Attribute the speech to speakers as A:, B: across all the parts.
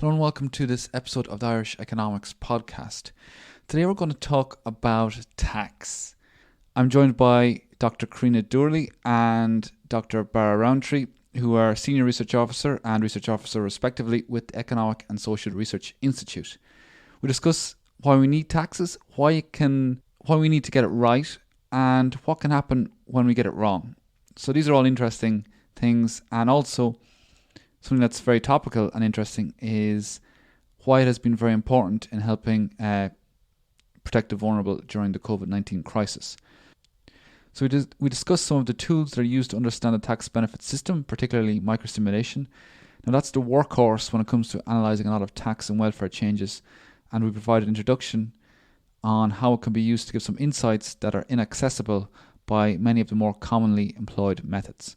A: Hello and welcome to this episode of the Irish Economics Podcast. Today we're going to talk about tax. I'm joined by Dr. Karina Doorley and Dr. Barra Roantree, who are Senior Research Officer and Research Officer respectively with the Economic and Social Research Institute. We discuss why we need taxes, why we need to get it right, and what can happen when we get it wrong. So these are all interesting things, and also something that's very topical and interesting is why it has been very important in helping protect the vulnerable during the COVID-19 crisis. So we discussed some of the tools that are used to understand the tax benefit system, particularly microsimulation. Now that's the workhorse when it comes to analysing a lot of tax and welfare changes, and we provide an introduction on how it can be used to give some insights that are inaccessible by many of the more commonly employed methods.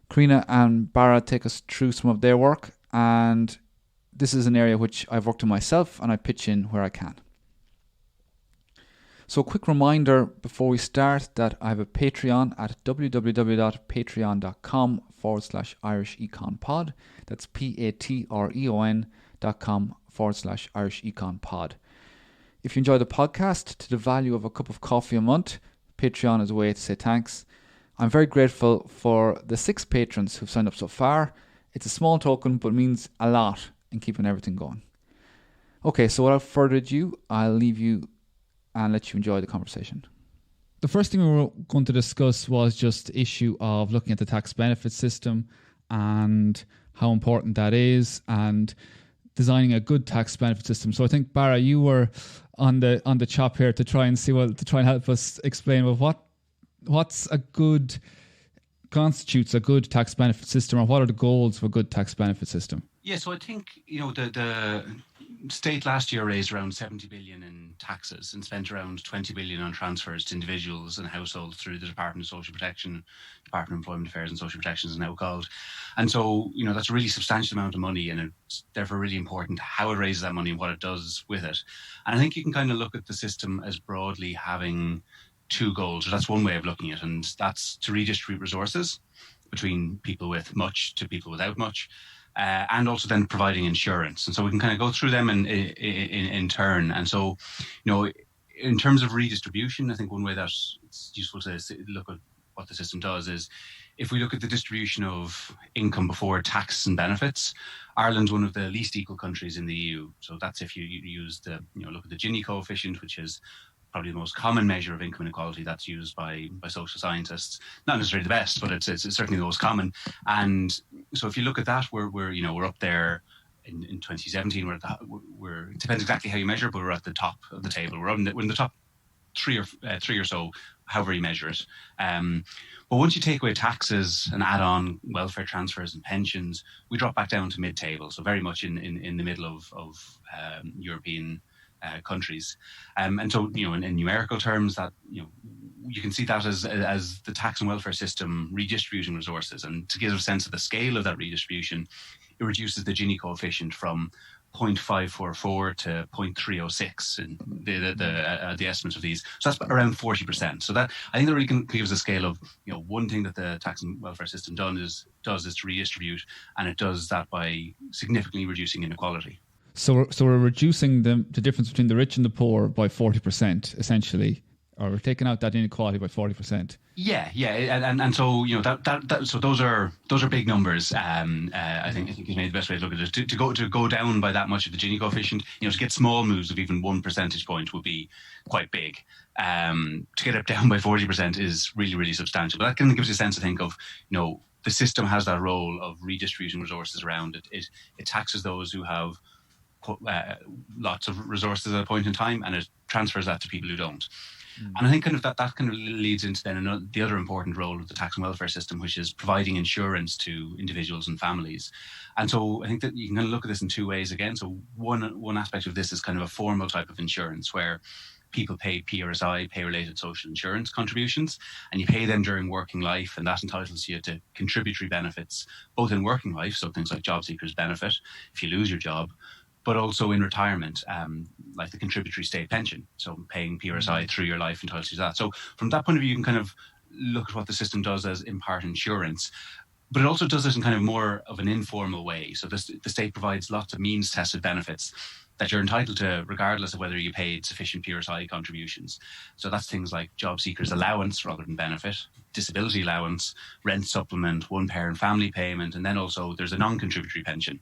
A: Karina and Barra take us through some of their work, and this is an area which I've worked on myself and I pitch in where I can. So a quick reminder before we start that I have a Patreon at www.patreon.com/IrishEconPod. That's patreon.com/IrishEconPod. If you enjoy the podcast to the value of a cup of coffee a month, Patreon is a way to say thanks. I'm very grateful for the 6 patrons who've signed up so far. It's a small token, but means a lot in keeping everything going. Okay, so without further ado, I'll leave you and let you enjoy the conversation. The first thing we were going to discuss was just the issue of looking at the tax benefit system and how important that is and designing a good tax benefit system. So I think, Barra, you were on the chop here to try and help us explain what's constitutes a good tax benefit system, or what are the goals of a good tax benefit system?
B: Yeah, so I think, the state last year raised around 70 billion in taxes and spent around 20 billion on transfers to individuals and households through the Department of Social Protection, Department of Employment Affairs and Social Protection is now called. And so, that's a really substantial amount of money, and it's therefore really important how it raises that money and what it does with it. And I think you can kind of look at the system as broadly having 2 goals, or that's one way of looking at it, and that's to redistribute resources between people with much to people without much, and also then providing insurance. And so we can kind of go through them in turn. And so, in terms of redistribution, I think one way that it's useful to look at what the system does is, if we look at the distribution of income before tax and benefits, Ireland's one of the least equal countries in the EU. So that's if you use look at the Gini coefficient, which is probably the most common measure of income inequality that's used by social scientists. Not necessarily the best, but it's certainly the most common. And so if you look at that, we're up there in 2017. It depends exactly how you measure, but we're at the top of the table. We're in the top three or so, however you measure it. But once you take away taxes and add on welfare transfers and pensions, we drop back down to mid-table. So very much in the middle of European countries, and so in numerical terms, that you can see that as the tax and welfare system redistributing resources. And to give a sense of the scale of that redistribution, it reduces the Gini coefficient from 0.544 to 0.306 in the estimates of these. So that's around 40%. So that, I think, that really can give us a scale of one thing that the tax and welfare system does is to redistribute, and it does that by significantly reducing inequality.
A: So we're reducing the difference between the rich and the poor by 40%, essentially, or we're taking out that inequality by 40%.
B: Yeah, and so so those are big numbers. I think is maybe the best way to look at it. To go down by that much of the Gini coefficient, to get small moves of even 1 percentage point would be quite big. To get it down by 40% is really, really substantial. But that kind of gives you a sense, I think, of the system has that role of redistributing resources around it. It taxes those who have lots of resources at a point in time, and it transfers that to people who don't. And I think kind of that kind of leads into then the other important role of the tax and welfare system, which is providing insurance to individuals and families. And so I think that you can kind of look at this in 2 ways again. So one aspect of this is kind of a formal type of insurance where people pay PRSI, pay-related social insurance contributions, and you pay them during working life, and that entitles you to contributory benefits, both in working life, so things like job seekers benefit if you lose your job, but also in retirement, like the contributory state pension. So paying PRSI through your life entitles you to that. So from that point of view, you can kind of look at what the system does as in part insurance. But it also does it in kind of more of an informal way. So the state provides lots of means-tested benefits that you're entitled to regardless of whether you paid sufficient PRSI contributions. So that's things like job seekers allowance rather than benefit, disability allowance, rent supplement, one-parent family payment, and then also there's a non-contributory pension.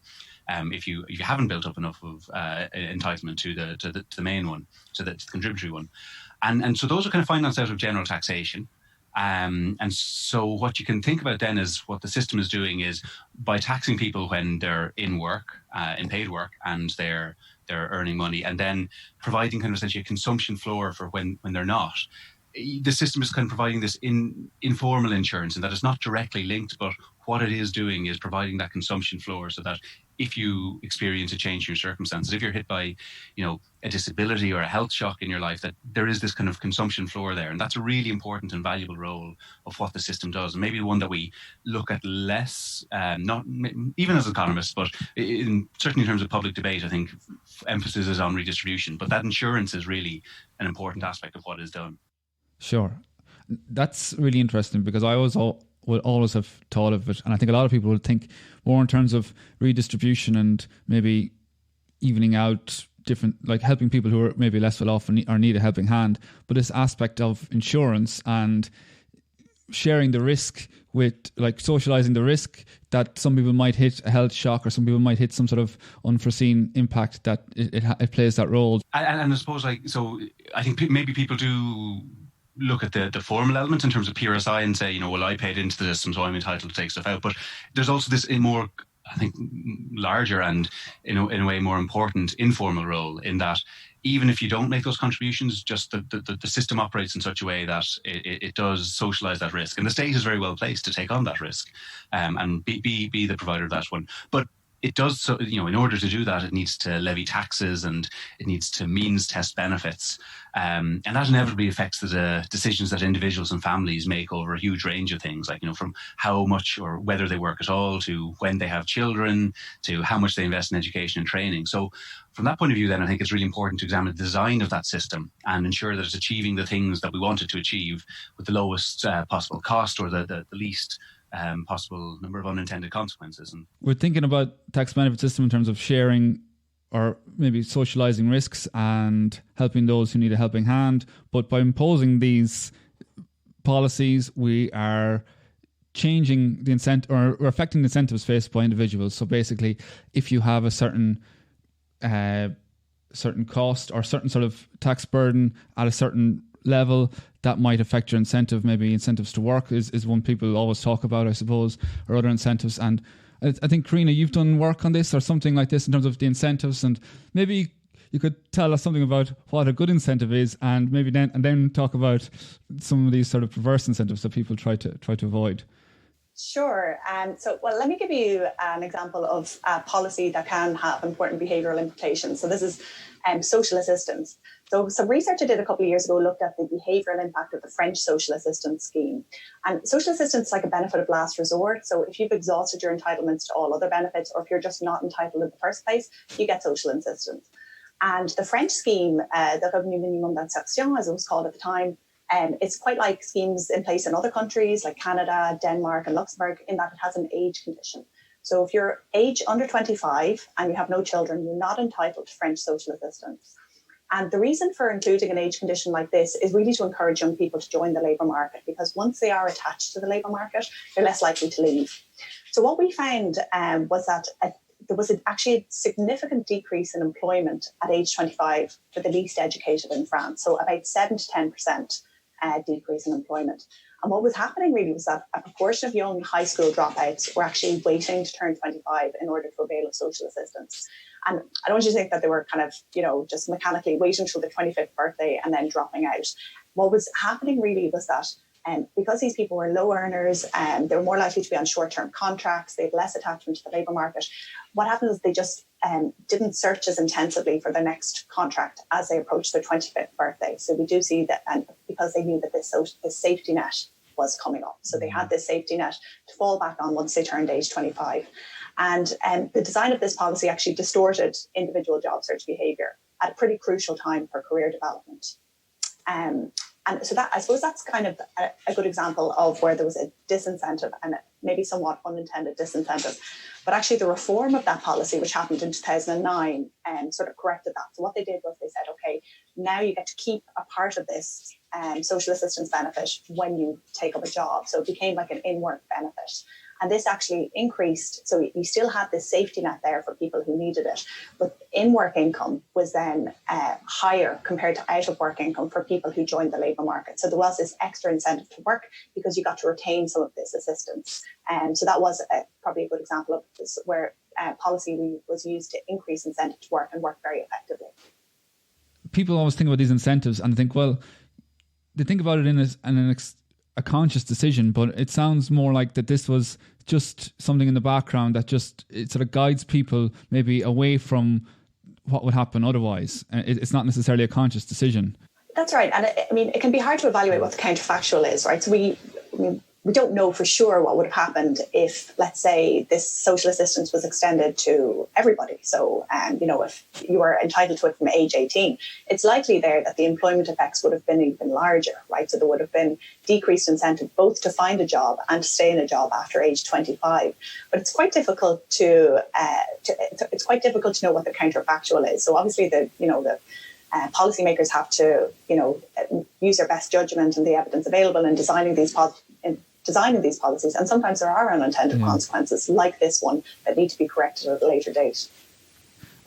B: If you haven't built up enough of entitlement to the main one, to the contributory one. And so those are kind of financed out of general taxation. And so what you can think about then is what the system is doing is by taxing people when they're in work, in paid work, and they're earning money, and then providing kind of essentially a consumption floor for when they're not. The system is kind of providing this informal insurance, and that is not directly linked, but what it is doing is providing that consumption floor so that if you experience a change in your circumstances, if you're hit by, a disability or a health shock in your life, that there is this kind of consumption floor there. And that's a really important and valuable role of what the system does. And maybe one that we look at less, not even as economists, but certainly in terms of public debate, I think emphasis is on redistribution. But that insurance is really an important aspect of what is done.
A: Sure. That's really interesting because I would always have thought of it, and I think a lot of people would think more in terms of redistribution and maybe evening out different, like helping people who are maybe less well off or need a helping hand. But this aspect of insurance and sharing the risk with, like, socializing the risk that some people might hit a health shock or some people might hit some sort of unforeseen impact, that it plays that role.
B: And I suppose, so I think maybe people do look at the formal element in terms of PRSI and say, well, I paid into the system, so I'm entitled to take stuff out. But there's also this more, I think, larger and in a way more important informal role in that even if you don't make those contributions, just the system operates in such a way that it does socialize that risk. And the state is very well placed to take on that risk and be the provider of that one. But it does, so, in order to do that, it needs to levy taxes and it needs to means test benefits. And that inevitably affects the decisions that individuals and families make over a huge range of things, like, from how much or whether they work at all, to when they have children, to how much they invest in education and training. So from that point of view, then, I think it's really important to examine the design of that system and ensure that it's achieving the things that we want it to achieve with the lowest possible cost or the least possible number of unintended consequences. And
A: we're thinking about tax benefit system in terms of sharing or maybe socializing risks and helping those who need a helping hand. But by imposing these policies, we are changing the incentive or affecting the incentives faced by individuals. So basically, if you have a certain cost or certain sort of tax burden at a certain level, that might affect your incentive. Maybe incentives to work is one people always talk about, I suppose, or other incentives. And I think, Karina, you've done work on this or something like this in terms of the incentives, and maybe you could tell us something about what a good incentive is, and maybe then talk about some of these sort of perverse incentives that people try to avoid.
C: Sure. Let me give you an example of a policy that can have important behavioural implications. So this is social assistance. So some research I did a couple of years ago looked at the behavioural impact of the French social assistance scheme. And social assistance is like a benefit of last resort. So if you've exhausted your entitlements to all other benefits, or if you're just not entitled in the first place, you get social assistance. And the French scheme, the Revenu Minimum d'Insertion, as it was called at the time, it's quite like schemes in place in other countries like Canada, Denmark and Luxembourg, in that it has an age condition. So if you're age under 25 and you have no children, you're not entitled to French social assistance. And the reason for including an age condition like this is really to encourage young people to join the labour market, because once they are attached to the labour market, they're less likely to leave. So what we found was that there was actually a significant decrease in employment at age 25 for the least educated in France. So about 7 to 10% decrease in employment. And what was happening really was that a proportion of young high school dropouts were actually waiting to turn 25 in order to avail of social assistance. And I don't want you to think that they were kind of, just mechanically waiting until their 25th birthday and then dropping out. What was happening really was that because these people were low earners and they were more likely to be on short-term contracts, they had less attachment to the labour market. What happened is they just didn't search as intensively for their next contract as they approached their 25th birthday. So we do see that, and because they knew that this safety net was coming up. So they had this safety net to fall back on once they turned age 25. And the design of this policy actually distorted individual job search behaviour at a pretty crucial time for career development. And And so that, I suppose that's kind of a good example of where there was a disincentive and maybe somewhat unintended disincentive. But actually the reform of that policy, which happened in 2009, sort of corrected that. So what they did was they said, okay, now you get to keep a part of this social assistance benefit when you take up a job. So it became like an in-work benefit. And this actually increased, so you still had this safety net there for people who needed it, but in-work income was then higher compared to out-of-work income for people who joined the labour market. So there was this extra incentive to work because you got to retain some of this assistance. So that was probably a good example of this, where policy was used to increase incentive to work and work very effectively.
A: People always think about these incentives and think, well, they think about it in a conscious decision, but it sounds more like that this was just something in the background that just it sort of guides people maybe away from what would happen otherwise. It's not necessarily a conscious decision.
C: That's right. And I mean, it can be hard to evaluate what the counterfactual is, right? So we don't know for sure what would have happened if, let's say, this social assistance was extended to everybody. So, if you were entitled to it from age 18, it's likely there that the employment effects would have been even larger, right? So there would have been decreased incentive both to find a job and to stay in a job after age 25. But it's quite difficult to know what the counterfactual is. So obviously the policymakers have to, use their best judgment and the evidence available in designing these policies, and sometimes there are unintended consequences like this one that need to be corrected at a later date.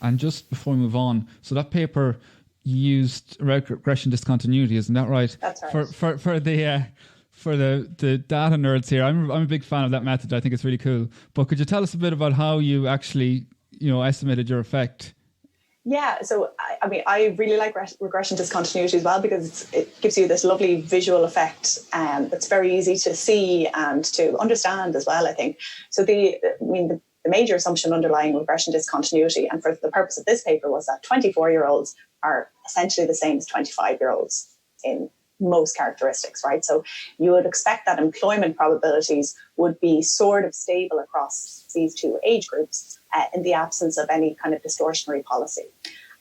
A: And just before we move on, so that paper used regression discontinuity, isn't that right?
C: That's right.
A: For the data nerds here, I'm a big fan of that method. I think it's really cool. But could you tell us a bit about how you actually estimated your effect?
C: Yeah, so I really like regression discontinuity as well, because it gives you this lovely visual effect that's very easy to see and to understand as well, I think. So the major assumption underlying regression discontinuity, and for the purpose of this paper, was that 24-year-olds are essentially the same as 25-year-olds in most characteristics, right? So you would expect that employment probabilities would be sort of stable across these two age groups in the absence of any kind of distortionary policy.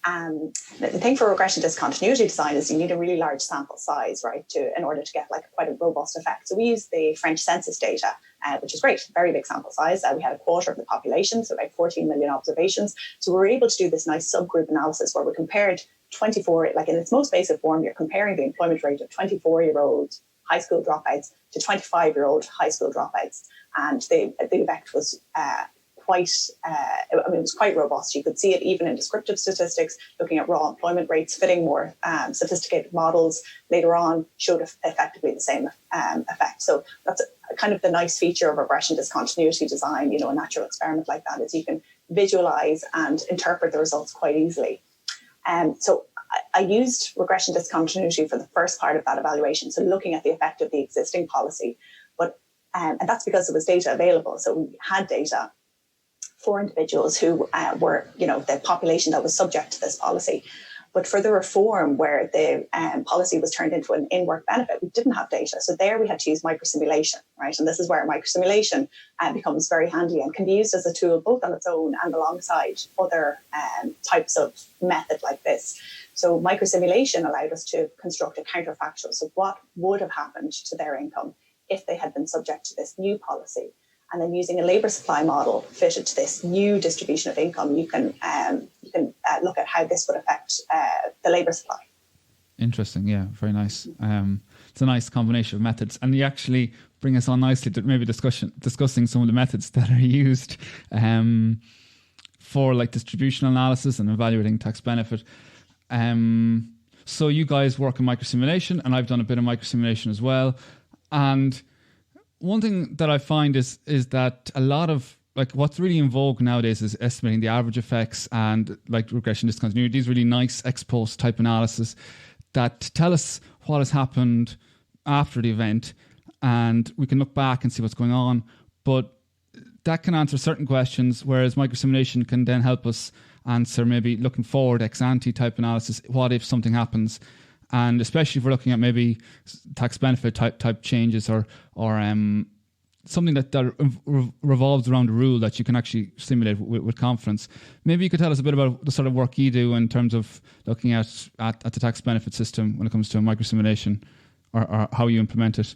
C: The thing for regression discontinuity design is you need a really large sample size, right, in order to get quite a robust effect. So we use the French census data, which is great, very big sample size. We had a quarter of the population, so about 14 million observations. So we were able to do this nice subgroup analysis where we compared 24, in its most basic form, you're comparing the employment rate of 24-year-old high school dropouts to 25-year-old high school dropouts. And the effect was it was quite robust. You could see it even in descriptive statistics, looking at raw employment rates, fitting more sophisticated models later on showed effectively the same effect. So that's kind of the nice feature of regression discontinuity design, a natural experiment like that, is you can visualize and interpret the results quite easily. So I used regression discontinuity for the first part of that evaluation, so looking at the effect of the existing policy. But and that's because there was data available. So we had data for individuals who were, the population that was subject to this policy. But for the reform, where the policy was turned into an in-work benefit, we didn't have data. So there we had to use microsimulation, right? And this is where microsimulation becomes very handy and can be used as a tool both on its own and alongside other types of method like this. So microsimulation allowed us to construct a counterfactual. So what would have happened to their income if they had been subject to this new policy? And then using a labour supply model fitted to this new distribution of income, you can look at how this would affect the labour supply. Interesting,
A: yeah, very nice. It's a nice combination of methods, and you actually bring us on nicely to maybe discussing some of the methods that are used for distributional analysis and evaluating tax benefit. So you guys work in microsimulation, and I've done a bit of microsimulation as well, and one thing that I find is that a lot of what's really in vogue nowadays is estimating the average effects and regression discontinuity, these really nice ex post type analysis that tell us what has happened after the event, and we can look back and see what's going on. But that can answer certain questions, whereas microsimulation can then help us answer maybe looking forward ex ante type analysis. What if something happens? And especially if we're looking at maybe tax benefit type changes or something that revolves around a rule that you can actually simulate with confidence. Maybe you could tell us a bit about the sort of work you do in terms of looking at the tax benefit system when it comes to microsimulation. or how you implement it?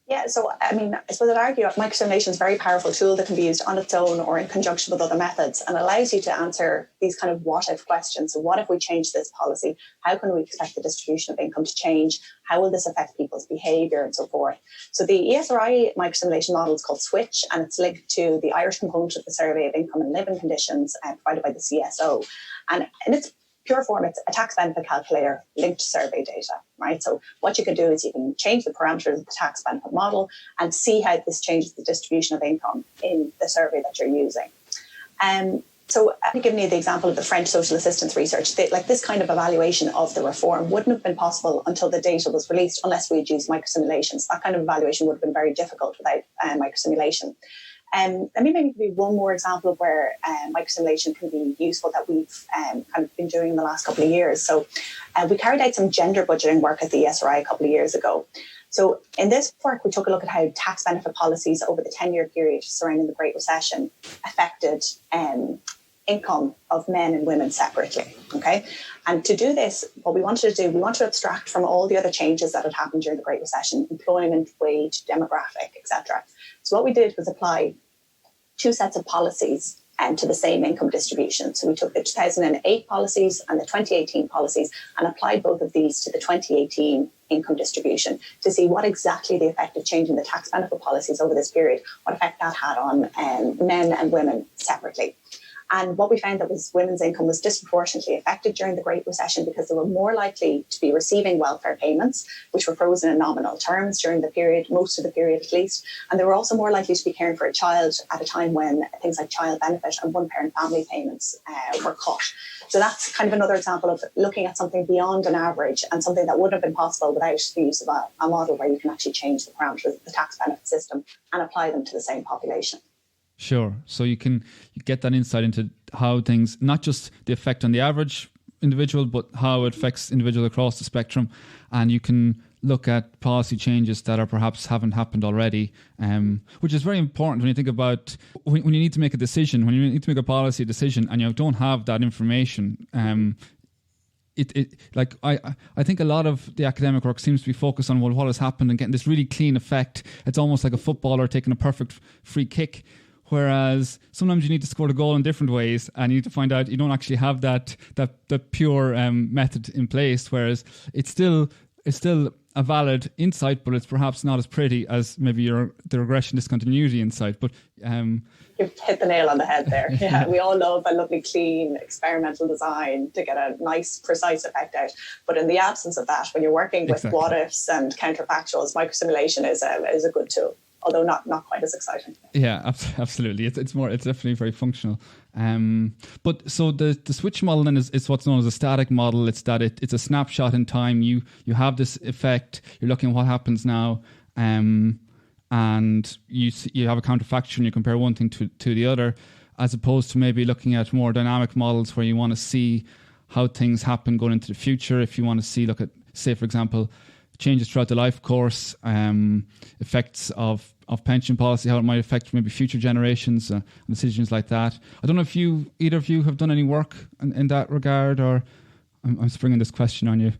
C: Yeah, so I mean, I suppose I'd argue microsimulation is a very powerful tool that can be used on its own or in conjunction with other methods, and allows you to answer these kind of what-if questions. So what if we change this policy? How can we expect the distribution of income to change? How will this affect people's behaviour and so forth? So the Esri microsimulation model is called Switch, and it's linked to the Irish component of the Survey of Income and Living Conditions provided by the CSO. And in its pure form, it's a tax benefit calculator linked to survey data, right? So what you can do is you can change the parameters of the tax benefit model and see how this changes the distribution of income in the survey that you're using. So I'm giving you the example of the French social assistance research. This kind of evaluation of the reform wouldn't have been possible until the data was released unless we'd used microsimulations. That kind of evaluation would have been very difficult without microsimulation. Let me maybe give you one more example of where microsimulation can be useful that we've kind of been doing in the last couple of years. So we carried out some gender budgeting work at the Esri a couple of years ago. So in this work, we took a look at how tax benefit policies over the 10-year period surrounding the Great Recession affected income of men and women separately, okay? And to do this, what we wanted to do, we wanted to abstract from all the other changes that had happened during the Great Recession: employment, wage, demographic, etc. So what we did was apply two sets of policies to the same income distribution. So we took the 2008 policies and the 2018 policies and applied both of these to the 2018 income distribution to see what exactly the effect of changing the tax benefit policies over this period, what effect that had on men and women separately. And what we found that was women's income was disproportionately affected during the Great Recession because they were more likely to be receiving welfare payments, which were frozen in nominal terms during the period, most of the period at least. And they were also more likely to be caring for a child at a time when things like child benefit and one-parent family payments were cut. So that's kind of another example of looking at something beyond an average and something that wouldn't have been possible without the use of a model where you can actually change the parameters of the tax benefit system and apply them to the same population.
A: Sure. So you get that insight into how things, not just the effect on the average individual, but how it affects individuals across the spectrum. And you can look at policy changes that are perhaps haven't happened already, which is very important when you think about when you need to make a decision, when you need to make a policy decision and you don't have that information. I think a lot of the academic work seems to be focused on what has happened and getting this really clean effect. It's almost like a footballer taking a perfect free kick. Whereas sometimes you need to score the goal in different ways, and you need to find out you don't actually have that pure method in place. Whereas it's still a valid insight, but it's perhaps not as pretty as maybe the regression discontinuity insight. But
C: you've hit the nail on the head there. Yeah, we all love a lovely, clean experimental design to get a nice, precise effect out. But in the absence of that, when you're working with what ifs and counterfactuals, microsimulation is a good tool. Although not quite as exciting.
A: Yeah, absolutely. It's definitely very functional. But so the switch model then is what's known as a static model. It's that it's a snapshot in time. You have this effect. You're looking at what happens now, and you have a counterfactual and you compare one thing to the other, as opposed to maybe looking at more dynamic models where you want to see how things happen going into the future. If you want to look at, say, for example, changes throughout the life course, effects of pension policy, how it might affect maybe future generations, and decisions like that. I don't know if either of you have done any work in that regard, or I'm springing this question on you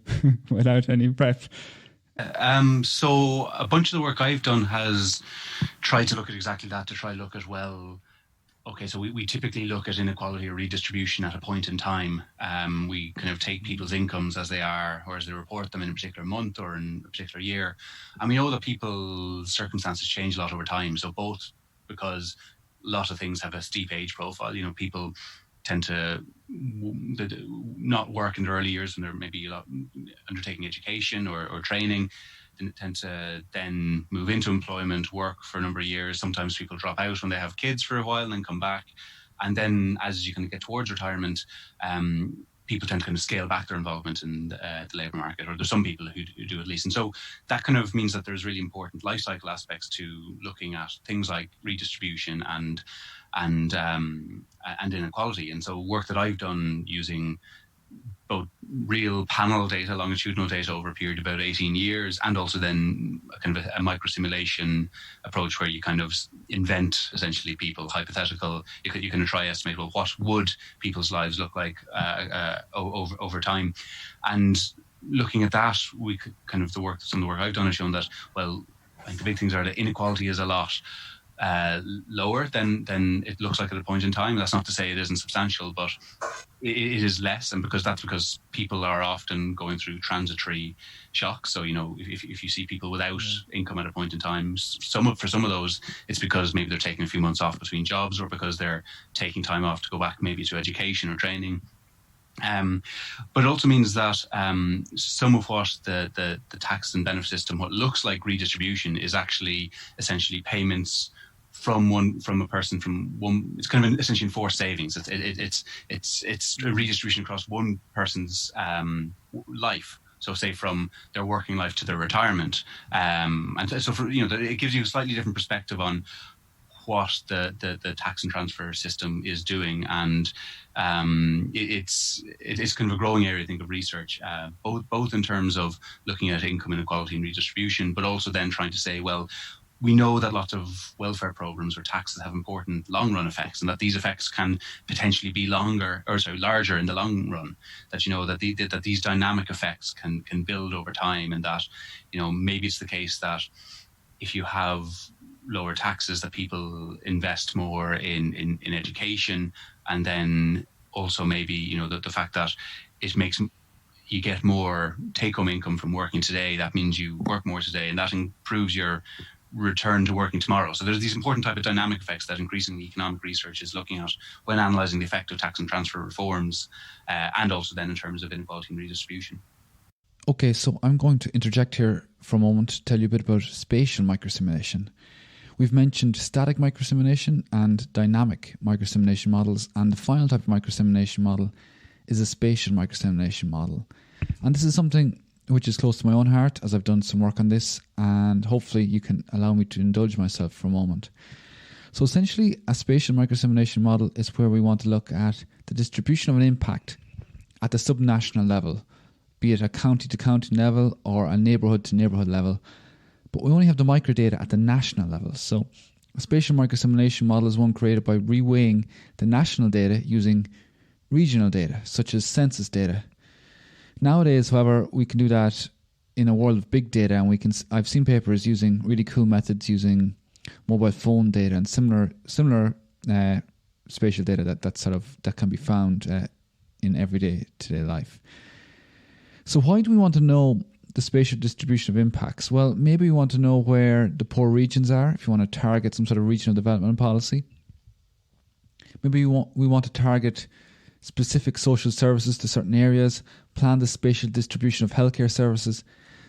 A: without any prep.
B: So a bunch of the work I've done has tried to look at exactly that, to try to look at, so we typically look at inequality or redistribution at a point in time. We kind of take people's incomes as they are, or as they report them in a particular month or in a particular year. And we know that people's circumstances change a lot over time. So both because a lot of things have a steep age profile. People tend to not work in their early years when they're maybe undertaking education or training. Tend to then move into employment, work for a number of years. Sometimes people drop out when they have kids for a while and then come back. And then as you kind of get towards retirement, people tend to kind of scale back their involvement in the labour market, or there's some people who do at least. And so that kind of means that there's really important life cycle aspects to looking at things like redistribution and inequality. And so work that I've done using both real panel data, longitudinal data over a period of about 18 years, and also then kind of a microsimulation approach where you kind of invent essentially people, hypothetical. You can try estimate, what would people's lives look like over time. And looking at that, we could some of the work I've done has shown that, well, I think the big things are that inequality is a lot lower than it looks like at a point in time. That's not to say it isn't substantial, but it is less, and because people are often going through transitory shock. So, if you see people without income at a point in time, for some of those, it's because maybe they're taking a few months off between jobs, or because they're taking time off to go back maybe to education or training. But it also means that some of what the tax and benefit system, what looks like redistribution, is actually essentially payments from a person from one. It's kind of essentially enforced savings. It's a redistribution across one person's life. So, say from their working life to their retirement, and so it gives you a slightly different perspective on what the tax and transfer system is doing, and it's kind of a growing area, I think, of research, both in terms of looking at income inequality and redistribution, but also then trying to say, well, we know that lots of welfare programs or taxes have important long-run effects, and that these effects can potentially be larger in the long run. That these dynamic effects can build over time, and that maybe it's the case that if you have lower taxes, that people invest more in education, and then also maybe the fact that it makes you get more take-home income from working today. That means you work more today, and that improves your return to working tomorrow. So there's these important type of dynamic effects that increasingly economic research is looking at when analysing the effect of tax and transfer reforms, and also then in terms of inequality and redistribution.
A: Okay, so I'm going to interject here for a moment to tell you a bit about spatial microsimulation. We've mentioned static microsimulation and dynamic microsimulation models, and the final type of microsimulation model is a spatial microsimulation model. And this is something which is close to my own heart, as I've done some work on this, and hopefully you can allow me to indulge myself for a moment. So essentially, a spatial microsimulation model is where we want to look at the distribution of an impact at the subnational level, be it a county-to-county level or a neighbourhood-to-neighbourhood level. But we only have the microdata at the national level. So a spatial microsimulation model is one created by reweighing the national data using regional data, such as census data. Nowadays, however, we can do that in a world of big data, and I've seen papers using really cool methods using mobile phone data and similar spatial data that can be found in everyday today life. So why do we want to know the spatial distribution of impacts? Well, maybe we want to know where the poor regions are, if you want to target some sort of regional development policy. Maybe we want to target specific social services to certain areas, plan the spatial distribution of healthcare services.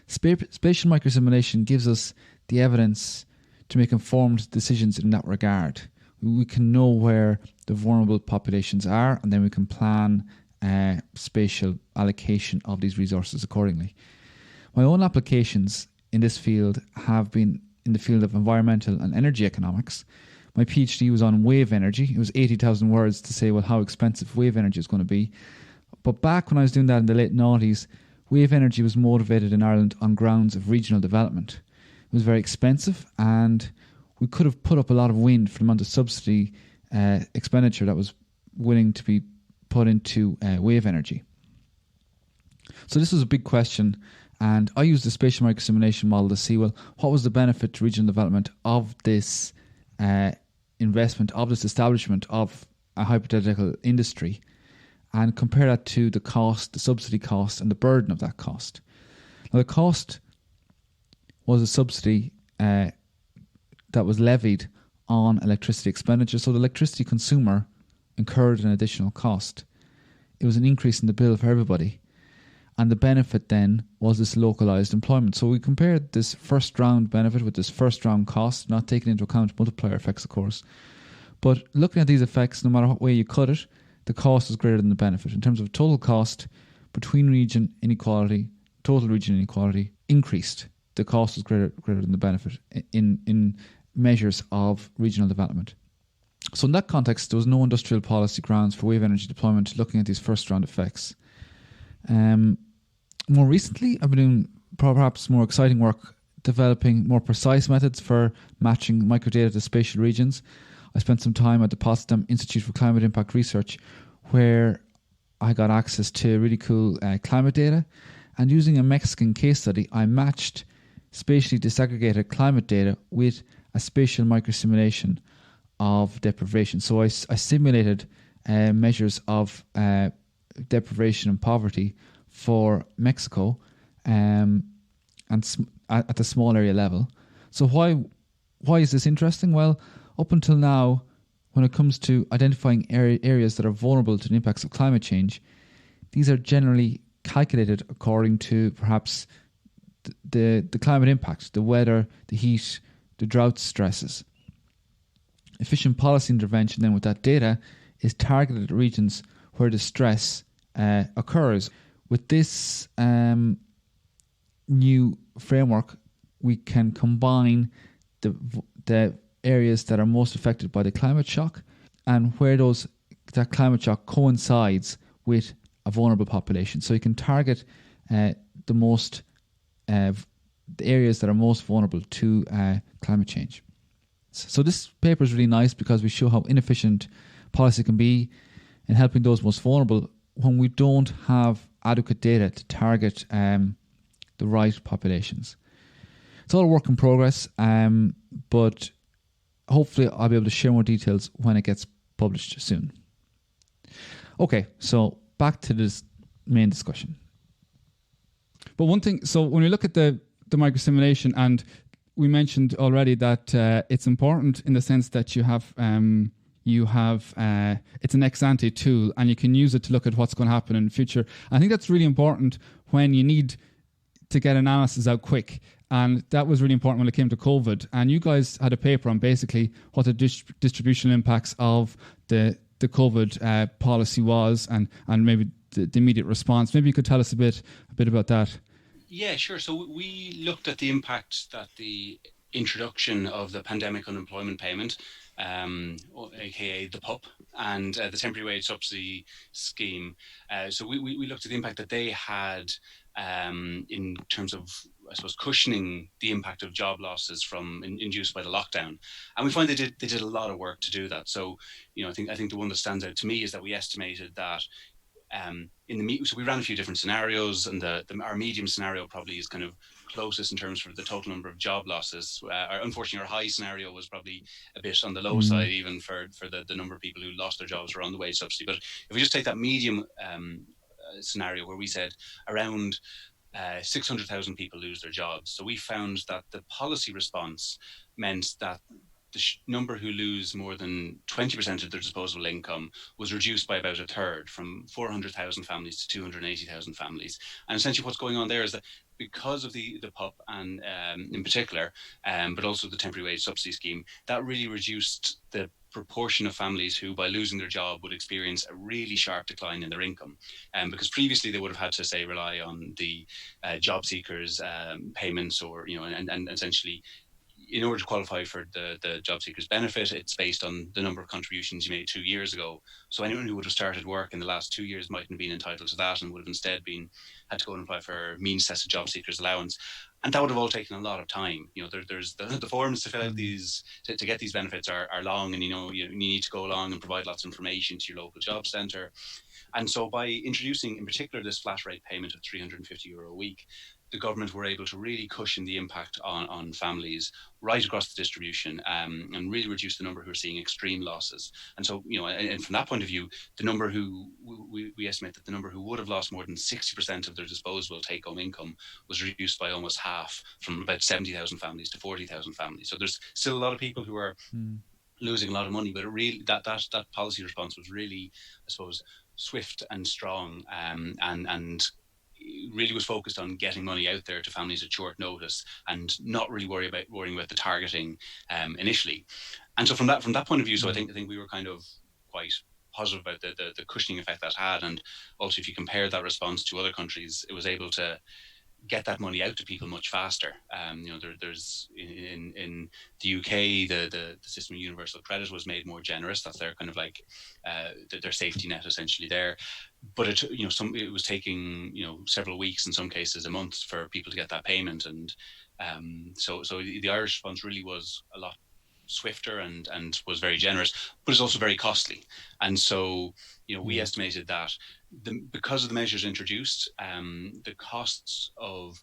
A: Spatial microsimulation gives us the evidence to make informed decisions in that regard. We can know where the vulnerable populations are, and then we can plan spatial allocation of these resources accordingly. My own applications in this field have been in the field of environmental and energy economics. My PhD was on wave energy. It was 80,000 words to say, well, how expensive wave energy is going to be. But back when I was doing that in the late 90s, wave energy was motivated in Ireland on grounds of regional development. It was very expensive, and we could have put up a lot of wind for the amount of subsidy expenditure that was willing to be put into wave energy. So this was a big question, and I used the spatial microsimulation model to see, well, what was the benefit to regional development of this investment, of this establishment of a hypothetical industry, and compare that to the cost, the subsidy cost, and the burden of that cost. Now, the cost was a subsidy that was levied on electricity expenditure, so the electricity consumer incurred an additional cost. It was an increase in the bill for everybody. And the benefit then was this localised employment. So we compared this first round benefit with this first round cost, not taking into account multiplier effects, of course. But looking at these effects, no matter what way you cut it, the cost was greater than the benefit. In terms of total cost, between region inequality, total region inequality increased. The cost was greater than the benefit in measures of regional development. So in that context, there was no industrial policy grounds for wave energy deployment looking at these first round effects. More recently, I've been doing perhaps more exciting work developing more precise methods for matching microdata to spatial regions. I spent some time at the Potsdam Institute for Climate Impact Research, where I got access to really cool climate data, And using a Mexican case study, I matched spatially disaggregated climate data with a spatial microsimulation of deprivation. So I simulated measures of deprivation and poverty for Mexico and at the small area level. So why is this interesting? Well, up until now, when it comes to identifying areas that are vulnerable to the impacts of climate change, these are generally calculated according to perhaps the climate impacts, the weather, the heat, the drought stresses. Efficient policy intervention then with that data is targeted at regions where the stress occurs. With this new framework, we can combine the areas that are most affected by the climate shock and where that climate shock coincides with a vulnerable population. So you can target the areas that are most vulnerable to climate change. So this paper is really nice because we show how inefficient policy can be in helping those most vulnerable when we don't have adequate data to target the right populations. It's all a work in progress, but hopefully I'll be able to share more details when it gets published soon. Okay, so back to this main discussion.
D: But one thing, so when we look at the microsimulation, and we mentioned already that it's important in the sense that you have it's an ex-ante tool and you can use it to look at what's going to happen in the future. I think that's really important when you need to get analysis out quick. And that was really important when it came to COVID. And you guys had a paper on basically what the distributional impacts of the COVID policy was and maybe the immediate response. Maybe you could tell us a bit about that.
B: Yeah, sure. So we looked at the impact that the introduction of the pandemic unemployment payment, aka the PUP, and the temporary wage subsidy scheme. So we looked at the impact that they had in terms of, I suppose, cushioning the impact of job losses from induced by the lockdown, and we find they did a lot of work to do that. So, I think the one that stands out to me is that we estimated that so we ran a few different scenarios, and our medium scenario probably is kind of closest in terms of the total number of job losses. Unfortunately, our high scenario was probably a bit on the low side, even for the number of people who lost their jobs or on the wage subsidy. But if we just take that medium scenario where we said around 600,000 people lose their jobs. So we found that the policy response meant that the number who lose more than 20% of their disposable income was reduced by about a third, from 400,000 families to 280,000 families. And essentially what's going on there is that because of the PUP and in particular, but also the temporary wage subsidy scheme, that really reduced the proportion of families who, by losing their job, would experience a really sharp decline in their income. Because previously they would have had to, say, rely on the job seekers payments, or, and essentially, in order to qualify for the job seekers benefit, it's based on the number of contributions you made 2 years ago. So anyone who would have started work in the last 2 years mightn't have been entitled to that and would have instead had to go and apply for means tested job seekers allowance. And that would have all taken a lot of time. There's the forms to fill out these, to get these benefits are long, and you need to go along and provide lots of information to your local job centre. And so by introducing in particular this flat rate payment of €350 a week, the government were able to really cushion the impact on families right across the distribution, and really reduce the number who are seeing extreme losses. And so, and from that point of view, the number who we estimate that the number who would have lost more than 60% of their disposable take-home income was reduced by almost half, from about 70,000 families to 40,000 families. So there's still a lot of people who are losing a lot of money, but it really that policy response was really, I suppose, swift and strong, and really was focused on getting money out there to families at short notice and not really worrying about the targeting initially. And so from that point of view, so I think we were kind of quite positive about the cushioning effect that had. And also, if you compare that response to other countries, it was able to get that money out to people much faster. There's in the UK, the system of universal credit was made more generous. That's their kind of like their safety net essentially there. But it was taking several weeks, in some cases a month, for people to get that payment. And so the Irish response really was a lot swifter and was very generous, but it's also very costly. And so, we estimated that because of the measures introduced, the costs of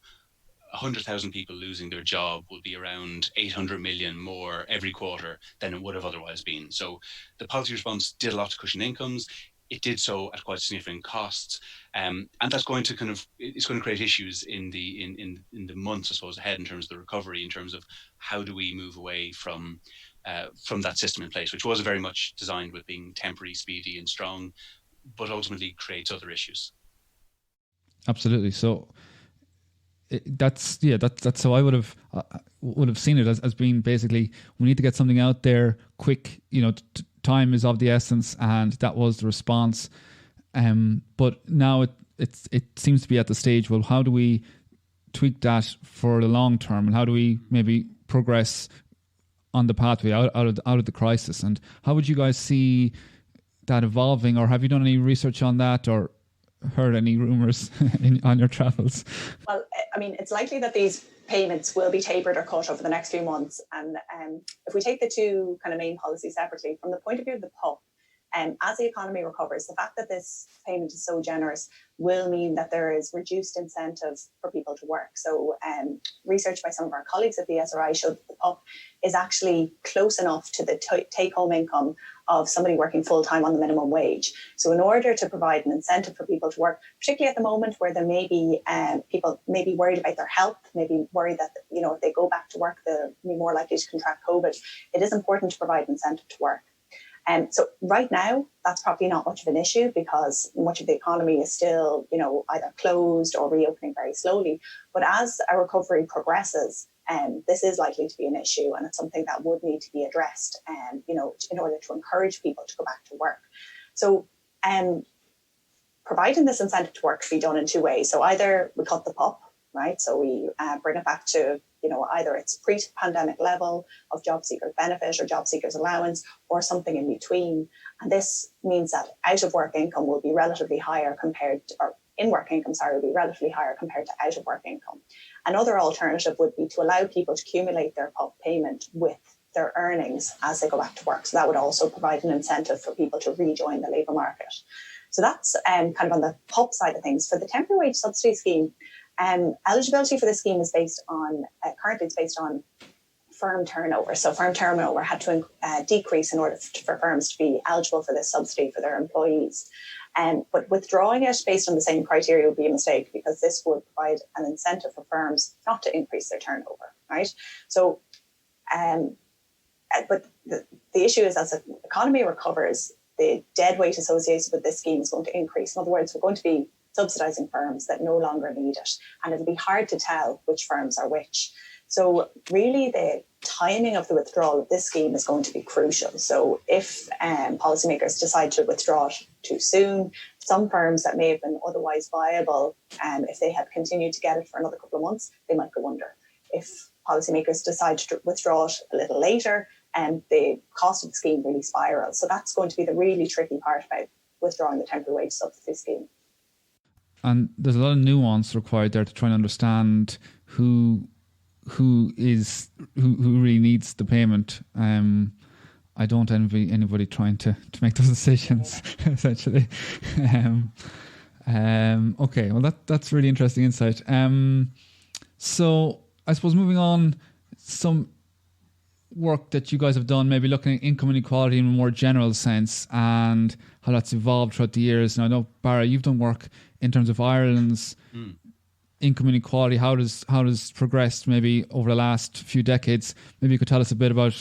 B: 100,000 people losing their job will be around 800 million more every quarter than it would have otherwise been. So the policy response did a lot to cushion incomes. It did so at quite significant costs, and that's going to it's going to create issues in the months, I suppose, ahead in terms of the recovery, in terms of how do we move away from that system in place, which was very much designed with being temporary, speedy, and strong, but ultimately creates other issues.
D: Absolutely. So that's how I would have seen it, as being basically, we need to get something out there quick. Time is of the essence, and that was the response. But now it seems to be at the stage. Well, how do we tweak that for the long term, and how do we maybe progress on the pathway out of the crisis? And how would you guys see that evolving, or have you done any research on that, or heard any rumours on your travels?
C: Well, I mean, it's likely that these payments will be tapered or cut over the next few months. And if we take the two kind of main policies separately, from the point of view of the PUP, as the economy recovers, the fact that this payment is so generous will mean that there is reduced incentive for people to work. So research by some of our colleagues at the Esri showed that the PUP is actually close enough to the take-home income of somebody working full-time on the minimum wage. So in order to provide an incentive for people to work, particularly at the moment where there may be people may be worried about their health, maybe worried that, if they go back to work, they'll be more likely to contract COVID, it is important to provide incentive to work. So right now, that's probably not much of an issue because much of the economy is still, either closed or reopening very slowly. But as our recovery progresses, this is likely to be an issue, and it's something that would need to be addressed, in order to encourage people to go back to work. So providing this incentive to work can be done in two ways. So either we cut the PUP, right? So we bring it back to, either its pre-pandemic level of job seekers benefit or job seekers allowance, or something in between. And this means that out of work income will be relatively higher in-work income, will be relatively higher compared to out of work income. Another alternative would be to allow people to accumulate their PUP payment with their earnings as they go back to work. So that would also provide an incentive for people to rejoin the labour market. So that's kind of on the PUP side of things. For the temporary wage subsidy scheme, eligibility for the scheme is based on, currently it's based on firm turnover. So firm turnover had to decrease in order for firms to be eligible for this subsidy for their employees. But withdrawing it based on the same criteria would be a mistake, because this would provide an incentive for firms not to increase their turnover, right? So, but the issue is, as the economy recovers, the dead weight associated with this scheme is going to increase. In other words, we're going to be subsidising firms that no longer need it, and it'll be hard to tell which firms are which. So really the timing of the withdrawal of this scheme is going to be crucial. So if policymakers decide to withdraw it too soon, some firms that may have been otherwise viable, if they had continued to get it for another couple of months, they might go under. If policymakers decide to withdraw it a little later, the cost of the scheme really spirals. So that's going to be the really tricky part about withdrawing the temporary wage subsidy scheme. And
D: there's a lot of nuance required there to try and understand who really needs the payment. I don't envy anybody trying to make those decisions, essentially. Okay, well that's really interesting insight. So I suppose moving on, some work that you guys have done, maybe looking at income inequality in a more general sense and how that's evolved throughout the years. And I know, Barra, you've done work in terms of Ireland's income inequality, how does progressed maybe over the last few decades. Maybe you could tell us a bit about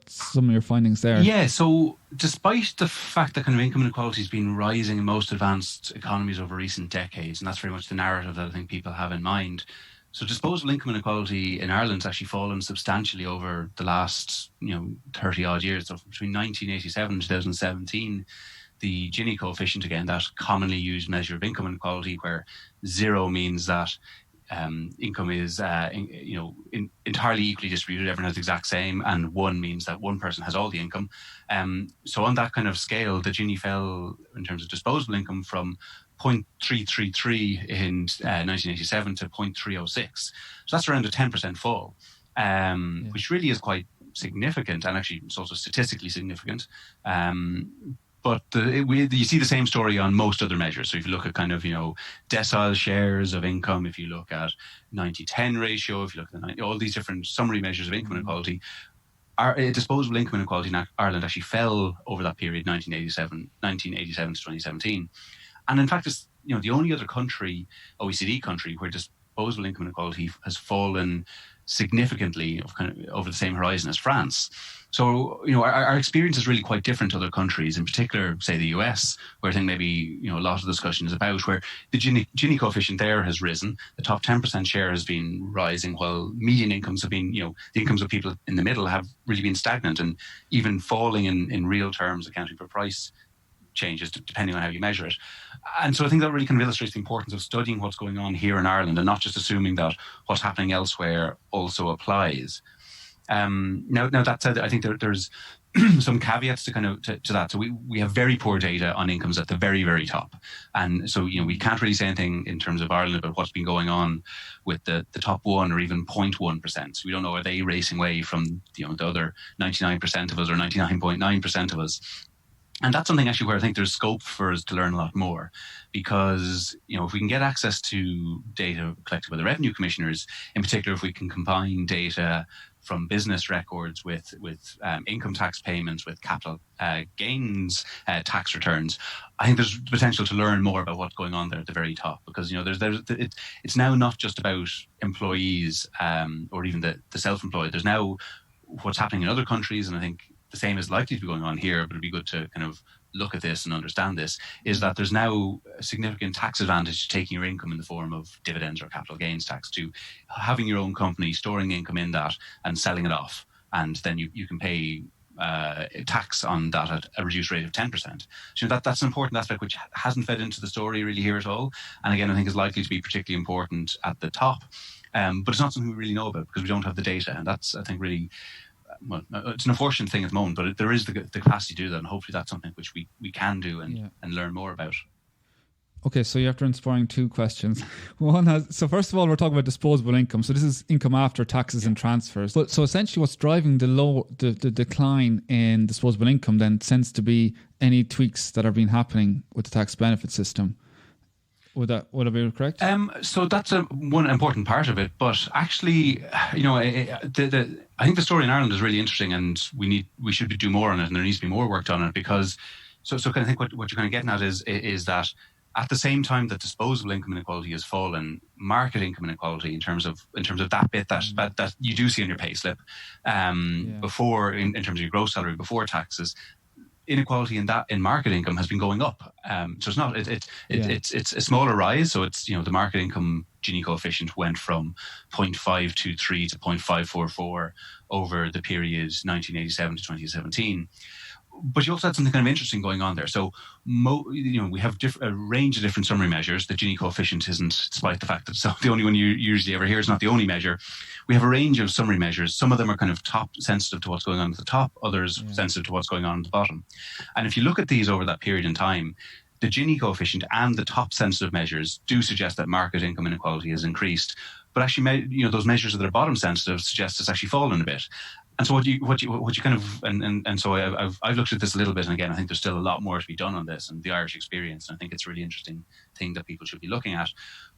D: some of your findings there.
B: Yeah, so despite the fact that kind of income inequality has been rising in most advanced economies over recent decades, and that's very much the narrative that I think people have in mind, so disposable income inequality in Ireland has actually fallen substantially over the last 30 odd years. So between 1987 and 2017, the Gini coefficient, again, that commonly used measure of income inequality, where 0 means that income is entirely equally distributed, everyone has the exact same, and 1 means that one person has all the income. So on that kind of scale, the Gini fell in terms of disposable income from 0.333 in 1987 to 0.306. So that's around a 10% fall, which really is quite significant, and actually it's also statistically significant. But you see the same story on most other measures. So if you look at kind of, decile shares of income, if you look at 90-10 ratio, if you look at all these different summary measures of income inequality, our disposable income inequality in Ireland actually fell over that period, 1987 to 2017. And in fact, it's the only other country, OECD country, where disposable income inequality has fallen significantly over the same horizon as France. So, our experience is really quite different to other countries, in particular, say, the US, where I think maybe, a lot of the discussion is about, where the Gini coefficient there has risen. The top 10% share has been rising, while median incomes have been, the incomes of people in the middle have really been stagnant and even falling in real terms, accounting for price changes depending on how you measure it. And so I think that really kind of illustrates the importance of studying what's going on here in Ireland and not just assuming that what's happening elsewhere also applies. Now that said, I think there's some caveats to that. So we have very poor data on incomes at the very, very top. And so, we can't really say anything in terms of Ireland about what's been going on with the top 1 or even 0.1%. So we don't know, are they racing away from, the other 99% of us or 99.9% of us? And that's something actually where I think there's scope for us to learn a lot more, because, if we can get access to data collected by the revenue commissioners, in particular, if we can combine data from business records with income tax payments, with capital gains tax returns, I think there's potential to learn more about what's going on there at the very top, because it's now not just about employees or even the self-employed. There's now what's happening in other countries, and I think the same is likely to be going on here, but it'd be good to kind of look at this and understand this, is that there's now a significant tax advantage to taking your income in the form of dividends or capital gains tax, to having your own company, storing income in that and selling it off. And then you can pay tax on that at a reduced rate of 10%. So that's an important aspect which hasn't fed into the story really here at all. And again, I think is likely to be particularly important at the top. But it's not something we really know about because we don't have the data. And that's, I think, really... Well, it's an unfortunate thing at the moment, but there is the capacity to do that, and hopefully that's something which we can do and learn more about.
D: Okay, so you're after inspiring 2 questions. So first of all, we're talking about disposable income. So this is income after taxes and transfers. But so essentially, what's driving the decline in disposable income then tends to be any tweaks that are being happening with the tax benefit system. Would I be correct?
B: So that's one important part of it. But actually, I think the story in Ireland is really interesting, and we should do more on it, and there needs to be more worked on it, because so kind of think what you're kind of getting at is that at the same time that disposable income inequality has fallen, market income inequality in terms of that bit that you do see on your payslip before in terms of your gross salary before taxes, inequality in market income has been going up. So it's not it's a smaller rise. So it's the market income Gini coefficient went from 0.523 to 0.544 over the period 1987 to 2017. But you also had something kind of interesting going on there. So, we have a range of different summary measures. The Gini coefficient isn't, despite the fact that it's the only one you usually ever hear, is not the only measure. We have a range of summary measures. Some of them are kind of top sensitive to what's going on at the top, others sensitive to what's going on at the bottom. And if you look at these over that period in time, the Gini coefficient and the top sensitive measures do suggest that market income inequality has increased. But actually, those measures that are bottom sensitive suggest it's actually fallen a bit. And so what you kind of and so I've looked at this a little bit, and again I think there's still a lot more to be done on this and the Irish experience, and I think it's a really interesting thing that people should be looking at.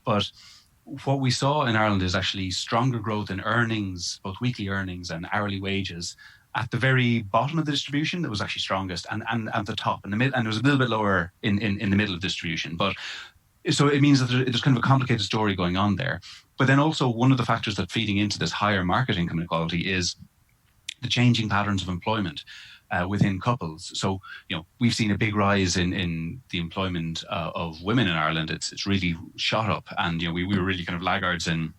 B: But what we saw in Ireland is actually stronger growth in earnings, both weekly earnings and hourly wages, at the very bottom of the distribution that was actually strongest, and at the top and the mid, and it was a little bit lower in the middle of the distribution. But so it means that there's kind of a complicated story going on there. But then also one of the factors that feeding into this higher market income inequality is the changing patterns of employment within couples. So, we've seen a big rise in the employment of women in Ireland. It's really shot up, and we were really kind of laggards in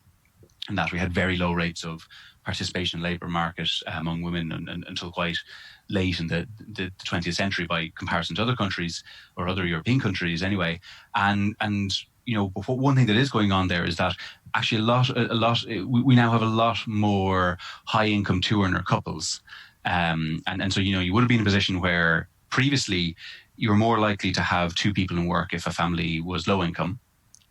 B: that. We had very low rates of participation in the labour market among women until quite late in the 20th century by comparison to other countries, or other European countries anyway. And but one thing that is going on there is that actually we now have a lot more high income 2-earner couples. And so, you would have been in a position where previously you were more likely to have 2 people in work if a family was low income.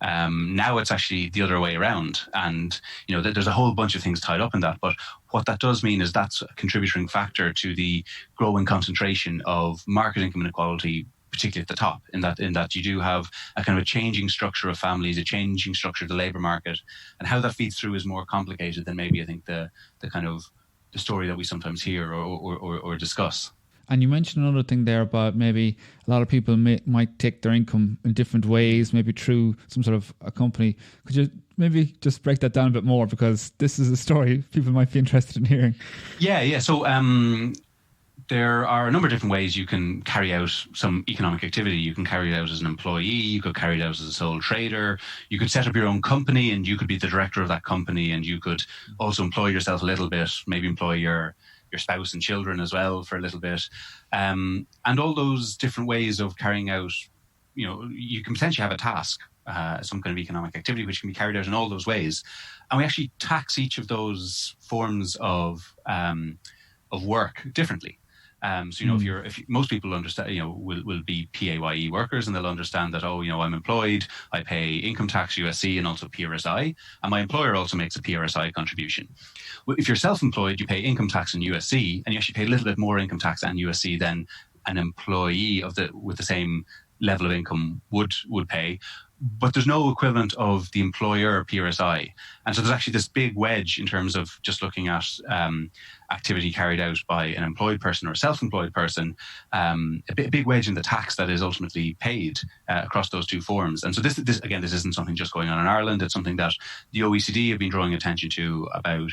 B: Now it's actually the other way around. And, there's a whole bunch of things tied up in that. But what that does mean is that's a contributing factor to the growing concentration of market income inequality, particularly at the top, in that you do have a kind of a changing structure of families, a changing structure of the labour market, and how that feeds through is more complicated than maybe I think the kind of the story that we sometimes hear or discuss.
D: And you mentioned another thing there about maybe a lot of people might take their income in different ways, maybe through some sort of a company. Could you maybe just break that down a bit more, because this is a story people might be interested in hearing?
B: Yeah. So there are a number of different ways you can carry out some economic activity. You can carry it out as an employee. You could carry it out as a sole trader. You could set up your own company and you could be the director of that company, and you could also employ yourself a little bit, maybe employ your spouse and children as well for a little bit. And all those different ways of carrying out, you can potentially have a task, some kind of economic activity, which can be carried out in all those ways. And we actually tax each of those forms of work differently. If most people understand, will be PAYE workers, and they'll understand that, I'm employed, I pay income tax, USC, and also PRSI, and my employer also makes a PRSI contribution. If you're self-employed, you pay income tax and USC, and you actually pay a little bit more income tax and USC than an employee with the same level of income would pay. But there's no equivalent of the employer PRSI. And so there's actually this big wedge in terms of just looking at activity carried out by an employed person or a self-employed person, a big wedge in the tax that is ultimately paid across those two forms. And so this isn't something just going on in Ireland. It's something that the OECD have been drawing attention to about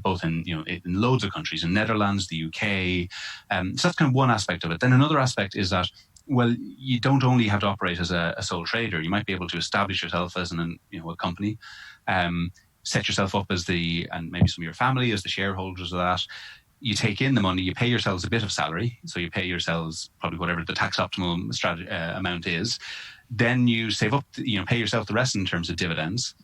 B: both in loads of countries, in Netherlands, the UK. So that's kind of one aspect of it. Then another aspect is that, well, you don't only have to operate as a sole trader. You might be able to establish yourself as a company, set yourself up and maybe some of your family as the shareholders of that. You take in the money, you pay yourselves a bit of salary, so you pay yourselves probably whatever the tax optimum amount is. Then you save up, pay yourself the rest in terms of dividends.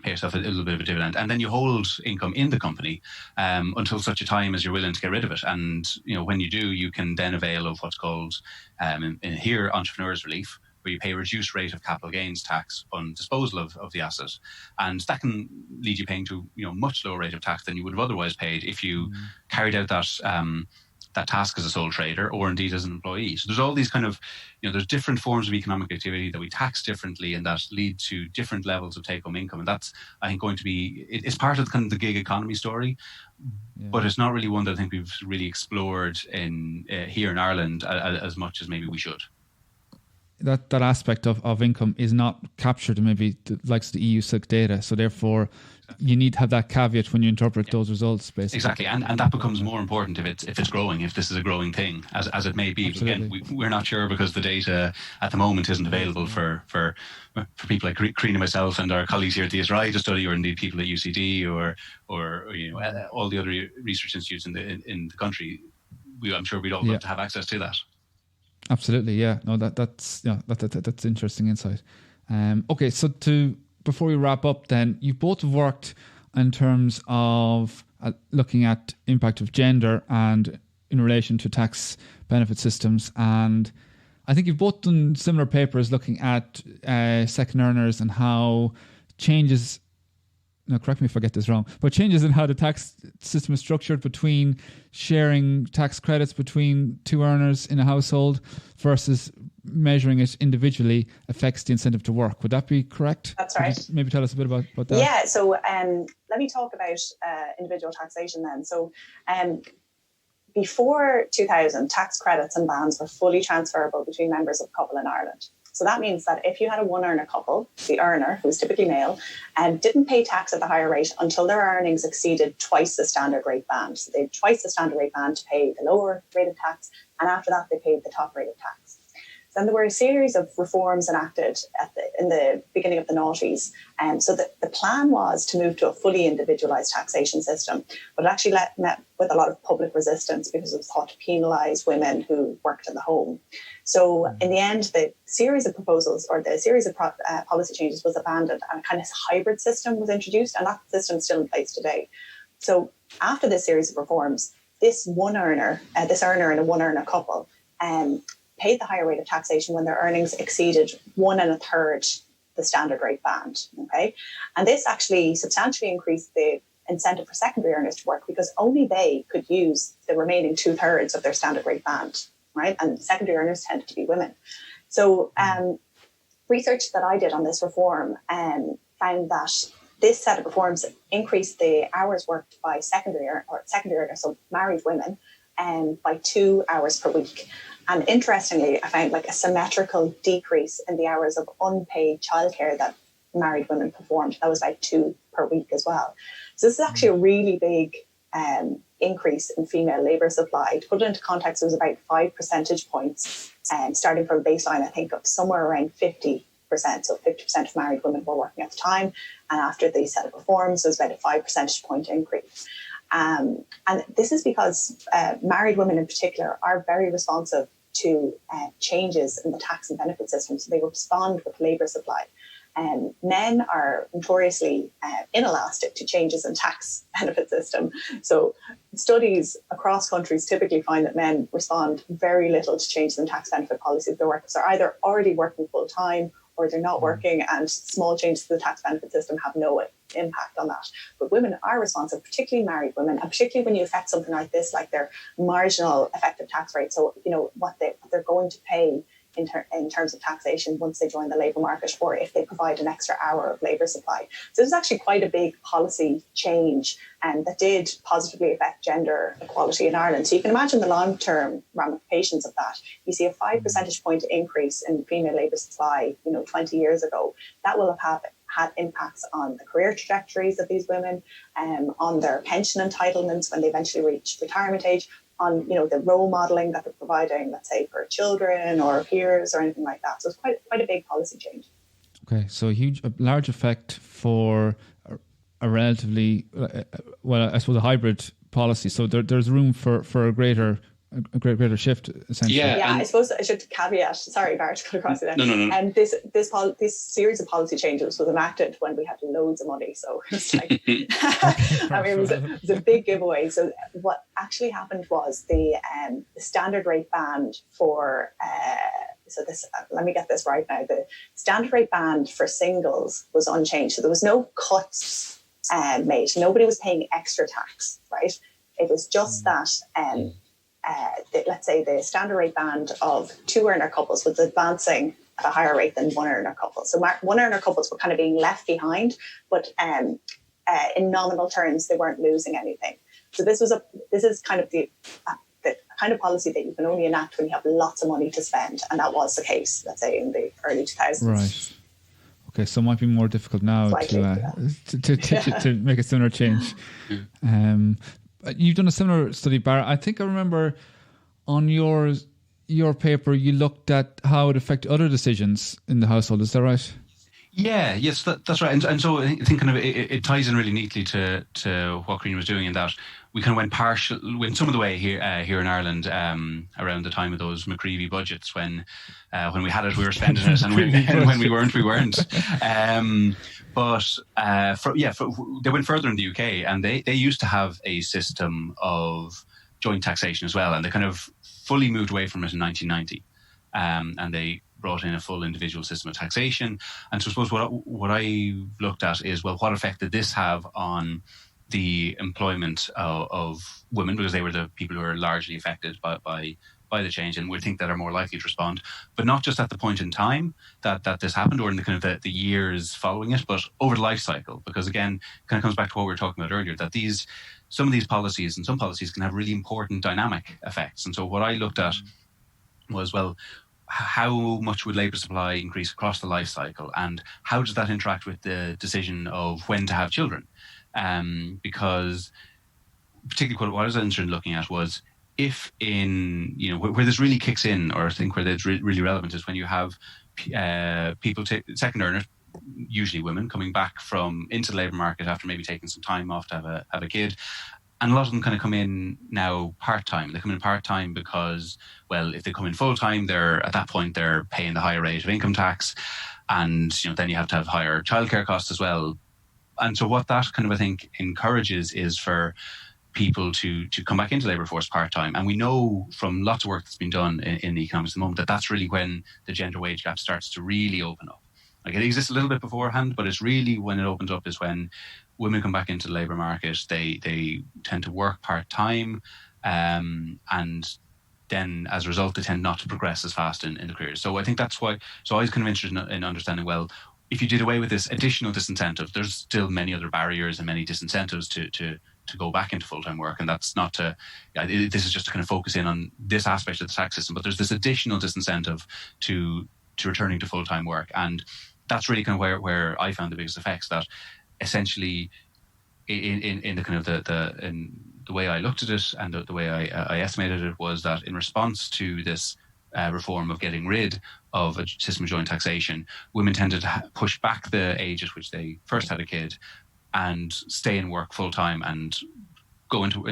B: Pay yourself a little bit of a dividend, and then you hold income in the company until such a time as you're willing to get rid of it. And when you do, you can then avail of what's called in here entrepreneurs relief, where you pay a reduced rate of capital gains tax on disposal of the asset, and that can lead you paying to much lower rate of tax than you would have otherwise paid if you carried out that task as a sole trader or indeed as an employee. So there's all these kind of, there's different forms of economic activity that we tax differently and that lead to different levels of take-home income. And that's, I think, going to be, it's part of kind of the gig economy story, but it's not really one that I think we've really explored here in Ireland as much as maybe we should.
D: That aspect of income is not captured in maybe the likes of the EU SIC data. So therefore, you need to have that caveat when you interpret those results, basically.
B: Exactly, and that becomes more important if it's growing, if this is a growing thing, as it may be. Again, we're not sure because the data at the moment isn't available for people like Karina, myself, and our colleagues here at the Esri to study, or indeed people at UCD or all the other research institutes in the country. I'm sure we'd all love to have access to that.
D: Absolutely, yeah. No, that's interesting insight. Okay, so before we wrap up, then you both have worked in terms of looking at impact of gender and in relation to tax benefit systems, and I think you've both done similar papers looking at second earners and how changes. Now, correct me if I get this wrong, but changes in how the tax system is structured between sharing tax credits between two earners in a household versus measuring it individually affects the incentive to work. Would that be correct?
C: That's right.
D: Could you maybe tell us a bit about that?
C: Yeah, so let me talk about individual taxation then. So before 2000, tax credits and bans were fully transferable between members of a couple in Ireland. So that means that if you had a one-earner couple, the earner, who was typically male, didn't pay tax at the higher rate until their earnings exceeded twice the standard rate band. So they had twice the standard rate band to pay the lower rate of tax, and after that they paid the top rate of tax. Then there were a series of reforms enacted in the beginning of the noughties. So the plan was to move to a fully individualised taxation system, but it actually met with a lot of public resistance because it was thought to penalise women who worked in the home. So in the end, the series of proposals or the series of policy changes was abandoned, and a kind of hybrid system was introduced, and that system is still in place today. So after this series of reforms, this earner in a one-earner couple paid the higher rate of taxation when their earnings exceeded 1 1/3 the standard rate band. Okay, and this actually substantially increased the incentive for secondary earners to work, because only they could use the remaining 2/3 of their standard rate band, right? And secondary earners tended to be women. So research that I did on this reform found that this set of reforms increased the hours worked by secondary earners, so married women, by 2 hours per week. And interestingly, I found like a symmetrical decrease in the hours of unpaid childcare that married women performed. That was like 2 per week as well. So this is actually a really big increase in female labour supply. To put it into context, it was about 5 percentage points, starting from a baseline, I think, of somewhere around 50%. So 50% of married women were working at the time. And after the set of reforms, it was about a 5 percentage point increase. And this is because married women in particular are very responsive to changes in the tax and benefit system. So they respond with labour supply. Men are notoriously inelastic to changes in tax benefit system. So studies across countries typically find that men respond very little to changes in tax benefit policies. Their workers are either already working full time or they're not working, and small changes to the tax benefit system have no impact on that. But women are responsive, particularly married women, and particularly when you affect something like this, like their marginal effective tax rate. So, what they're going to pay in terms of taxation once they join the labour market, or if they provide an extra hour of labour supply. So this is actually quite a big policy change, and that did positively affect gender equality in Ireland. So you can imagine the long-term ramifications of that. You see a 5 percentage point increase in female labour supply, 20 years ago. That will have had impacts on the career trajectories of these women, on their pension entitlements when they eventually reach retirement age, on the role modelling that they're providing, let's say, for children or peers or anything like that. So it's quite a big policy change.
D: Okay, so a large effect for a relatively, I suppose, a hybrid policy. So there's room for a greater shift, essentially.
C: Yeah, I suppose I should caveat. Sorry, Barra, to cut across it.
B: No.
C: And this series of policy changes was enacted when we had loads of money. So it's like, it was a big giveaway. So what actually happened was the standard rate band for. Let me get this right now. The standard rate band for singles was unchanged. So there was no cuts made. Nobody was paying extra tax, right? It was just that. Let's say the standard rate band of 2-earner couples was advancing at a higher rate than 1-earner couples. So 1-earner couples were kind of being left behind, but in nominal terms, they weren't losing anything. So this is kind of the kind of policy that you can only enact when you have lots of money to spend, and that was the case, let's say, in the early 2000s.
D: Right. Okay, so it might be more difficult now to make a similar change. You've done a similar study, Barra. I think I remember on your paper you looked at how it affected other decisions in the household. Is that right?
B: Yeah, yes, that's right. And so I think kind of it ties in really neatly to what Karina was doing, in that we kind of went some of the way here in Ireland around the time of those McCreevy budgets, when we had it, we were spending it, and when we weren't, we weren't. They went further in the UK, and they used to have a system of joint taxation as well, and they kind of fully moved away from it in 1990, and they brought in a full individual system of taxation. And so I suppose what I looked at is, well, what effect did this have on the employment of women, because they were the people who were largely affected by the change, and we think that are more likely to respond, but not just at the point in time that this happened, or in the kind of the years following it, but over the life cycle. Because again, kind of comes back to what we were talking about earlier, that some of these policies and some policies can have really important dynamic effects. And so what I looked at was, well, how much would labour supply increase across the life cycle, and how does that interact with the decision of when to have children? Because particularly what I was interested in looking at was, if in, where this really kicks in, or I think where it's really relevant, is when you have people, second earners, usually women, coming back into the labour market after maybe taking some time off to have a kid. And a lot of them kind of come in now part-time. They come in part-time because, well, if they come in full-time, at that point they're paying the higher rate of income tax, and then you have to have higher childcare costs as well. And so what that kind of, I think, encourages is for people to come back into the labour force part-time. And we know from lots of work that's been done in the economics at the moment that that's really when the gender wage gap starts to really open up. Like, it exists a little bit beforehand, but it's really when it opens up is when women come back into the labour market. They tend to work part-time, and then as a result, they tend not to progress as fast in the career. So I think that's why. So I was kind of interested in understanding, well, if you did away with this additional disincentive, there's still many other barriers and many disincentives to go back into full-time work. And that's not to, this is just to kind of focus in on this aspect of the tax system, but there's this additional disincentive to returning to full-time work. And that's really kind of where I found the biggest effects, that essentially in the kind of the way I looked at it and the way I estimated it was that in response to this reform of getting rid of a system of joint taxation, women tended to push back the age at which they first had a kid and stay in work full-time and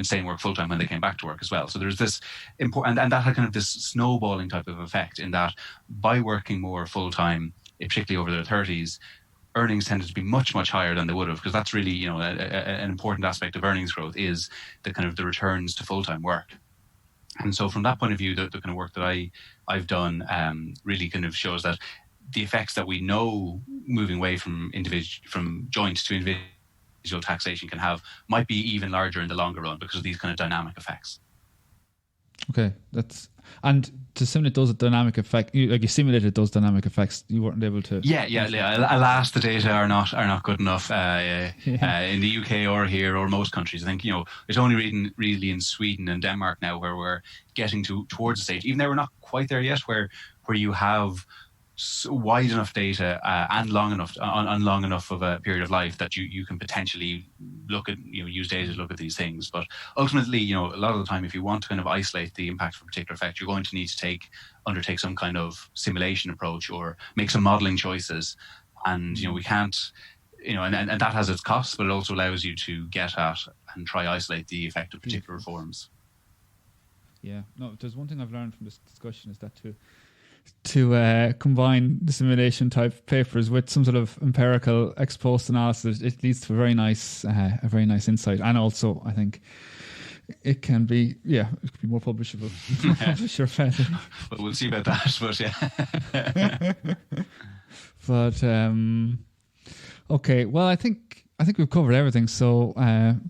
B: stay in work full-time when they came back to work as well. So there's this important, and that had kind of this snowballing type of effect, in that by working more full-time, particularly over their 30s, earnings tended to be much, much higher than they would have, because that's really, an important aspect of earnings growth is the kind of the returns to full-time work. And so from that point of view, the kind of work that I've done really kind of shows that the effects that we know moving away from joint to individual taxation can have might be even larger in the longer run because of these kind of dynamic effects.
D: Okay, and to simulate those dynamic effects, you simulated those dynamic effects, you weren't able to.
B: Yeah. Alas, the data are not good enough in the UK or here or most countries. I think it's only really in Sweden and Denmark now where we're getting towards the stage, even though we're not quite there yet, where you have wide enough data and long enough of a period of life that you can potentially look at use data to look at these things. But ultimately, a lot of the time, if you want to kind of isolate the impact of a particular effect, you're going to need to undertake some kind of simulation approach or make some modeling choices. And we can't, and that has its costs, but it also allows you to get at and try isolate the effect of particular reforms.
D: Yeah, no, there's one thing I've learned from this discussion is that to combine the simulation type papers with some sort of empirical ex post analysis, it leads to a very nice insight, and also I think it can be more publishable. Publisher friendly.
B: But we'll see about that. But
D: but okay, well, I think we've covered everything. So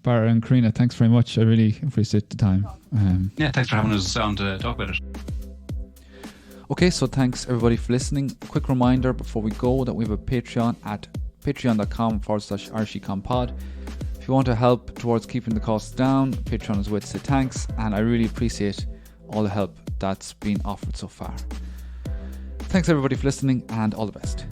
D: Barra and Karina, thanks very much. I really appreciate the time.
B: Thanks for having us on to talk about it.
A: Okay, so thanks everybody for listening. A quick reminder before we go that we have a Patreon at patreon.com/IrishEconPod. If you want to help towards keeping the costs down, Patreon is a way to say thanks, and I really appreciate all the help that's been offered so far. Thanks everybody for listening, and all the best.